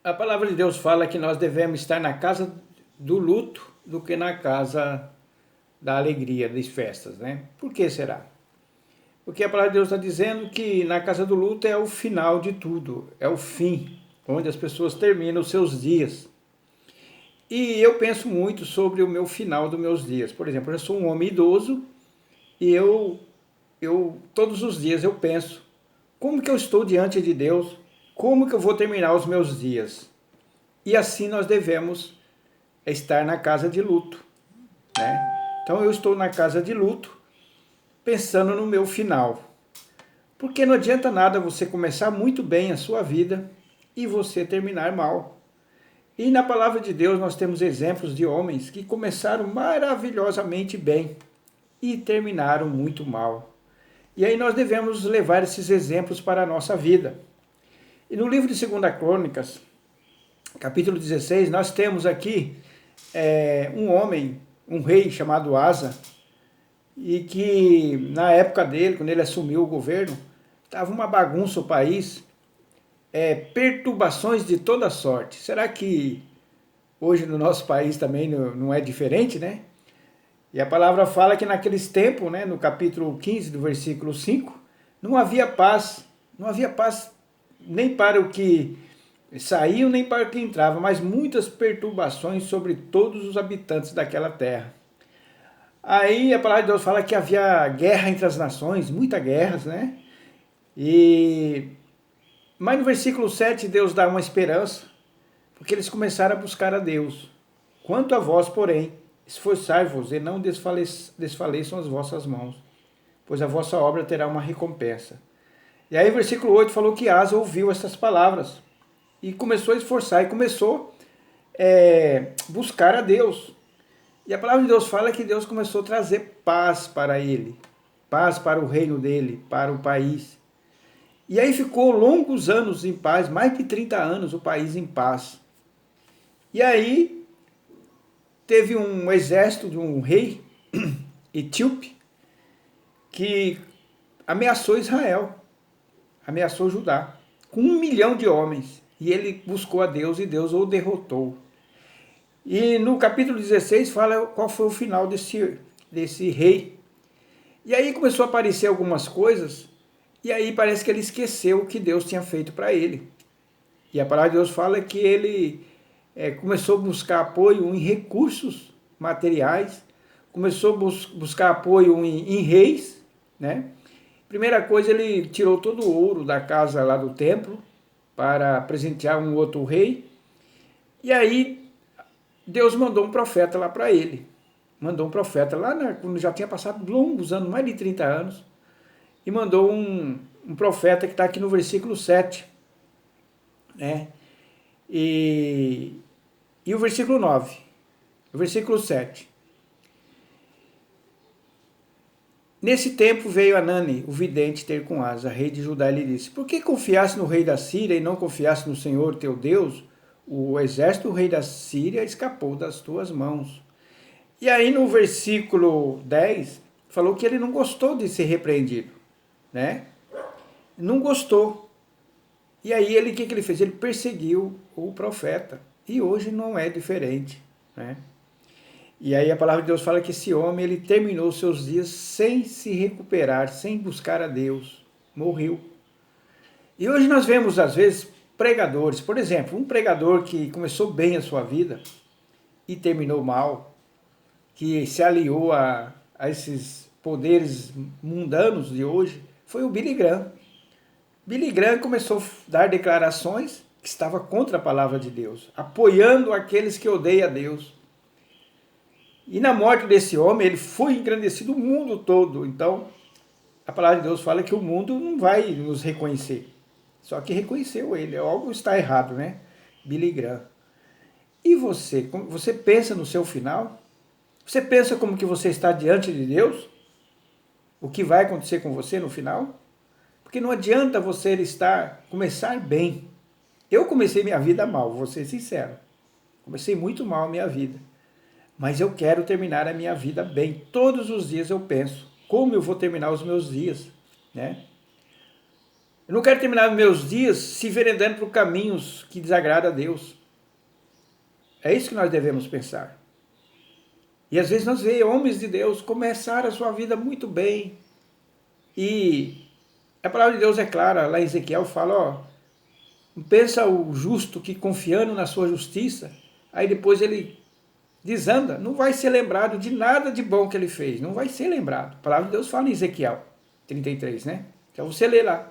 A palavra de Deus fala que nós devemos estar na casa do luto do que na casa da alegria, das festas, né? Por que será? Porque a palavra de Deus está dizendo que na casa do luto é o final de tudo, é o fim, onde as pessoas terminam os seus dias. E eu penso muito sobre o meu final dos meus dias. Por exemplo, eu sou um homem idoso e eu todos os dias eu penso, como que eu estou diante de Deus? Como que eu vou terminar os meus dias? E assim nós devemos estar na casa de luto, né? Então eu estou na casa de luto, pensando no meu final. Porque não adianta nada você começar muito bem a sua vida e você terminar mal. E na palavra de Deus nós temos exemplos de homens que começaram maravilhosamente bem e terminaram muito mal. E aí nós devemos levar esses exemplos para a nossa vida. E no livro de 2 Crônicas, capítulo 16, nós temos aqui um homem, um rei chamado Asa, e que na época dele, quando ele assumiu o governo, estava uma bagunça o país, perturbações de toda sorte. Será que hoje no nosso país também não é diferente, né? E a palavra fala que naqueles tempos, né, no capítulo 15 do versículo 5, não havia paz nem para o que saiu, nem para o que entrava, mas muitas perturbações sobre todos os habitantes daquela terra. Aí a palavra de Deus fala que havia guerra entre as nações, muitas guerras, né? E mas no versículo 7 Deus dá uma esperança, porque eles começaram a buscar a Deus. Quanto a vós, porém, esforçai-vos e não desfaleçam as vossas mãos, pois a vossa obra terá uma recompensa. E aí o versículo 8 falou que Asa ouviu essas palavras e começou a esforçar e começou buscar a Deus. E a palavra de Deus fala que Deus começou a trazer paz para ele, paz para o reino dele, para o país. E aí ficou longos anos em paz, mais de 30 anos o país em paz. E aí teve um exército de um rei etíope que ameaçou Israel, ameaçou Judá, com 1 milhão de homens. E ele buscou a Deus e Deus o derrotou. E no capítulo 16 fala qual foi o final desse rei. E aí começou a aparecer algumas coisas, e aí parece que ele esqueceu o que Deus tinha feito para ele. E a palavra de Deus fala que ele começou a buscar apoio em recursos materiais, começou a buscar apoio em reis, né? Primeira coisa, ele tirou todo o ouro da casa lá do templo para presentear um outro rei. E aí Deus mandou um profeta lá para ele. Mandou um profeta lá quando já tinha passado longos anos, mais de 30 anos, e mandou um profeta que está aqui no versículo 7, né? E o versículo 9, o versículo 7. Nesse tempo veio Anani, o vidente, ter com Asa, rei de Judá, e lhe disse: Por que confiaste no rei da Síria e não confiaste no Senhor teu Deus? O exército do rei da Síria escapou das tuas mãos. E aí no versículo 10, falou que ele não gostou de ser repreendido, né? Não gostou. E aí o que ele fez? Ele perseguiu o profeta. E hoje não é diferente, né? E aí a palavra de Deus fala que esse homem, ele terminou seus dias sem se recuperar, sem buscar a Deus. Morreu. E hoje nós vemos, às vezes, pregadores. Por exemplo, um pregador que começou bem a sua vida e terminou mal, que se aliou a esses poderes mundanos de hoje, foi o Billy Graham. Billy Graham começou a dar declarações que estava contra a palavra de Deus, apoiando aqueles que odeiam a Deus. E na morte desse homem, ele foi engrandecido o mundo todo. Então, a palavra de Deus fala que o mundo não vai nos reconhecer. Só que reconheceu ele. Algo está errado, né? Billy Graham. E você? Você pensa no seu final? Você pensa como que você está diante de Deus? O que vai acontecer com você no final? Porque não adianta você começar bem. Eu comecei minha vida mal, vou ser sincero. Comecei muito mal a minha vida. Mas eu quero terminar a minha vida bem. Todos os dias eu penso, como eu vou terminar os meus dias, né? Eu não quero terminar meus dias se enveredando por caminhos que desagradam a Deus. É isso que nós devemos pensar. E às vezes nós vemos homens de Deus começar a sua vida muito bem. E a palavra de Deus é clara, lá em Ezequiel fala, pensa o justo que confiando na sua justiça, aí depois ele desanda, não vai ser lembrado de nada de bom que ele fez, não vai ser lembrado. A palavra de Deus fala em Ezequiel 33, né? Então você lê lá.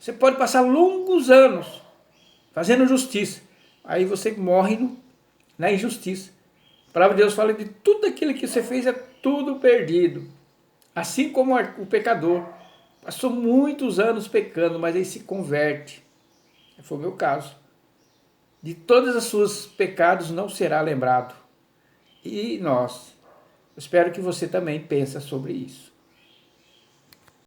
Você pode passar longos anos fazendo justiça, aí você morre na injustiça. A palavra de Deus fala de tudo aquilo que você fez é tudo perdido. Assim como o pecador passou muitos anos pecando, mas aí se converte. Foi o meu caso. De todas as suas pecados não será lembrado. E nós, espero que você também pense sobre isso.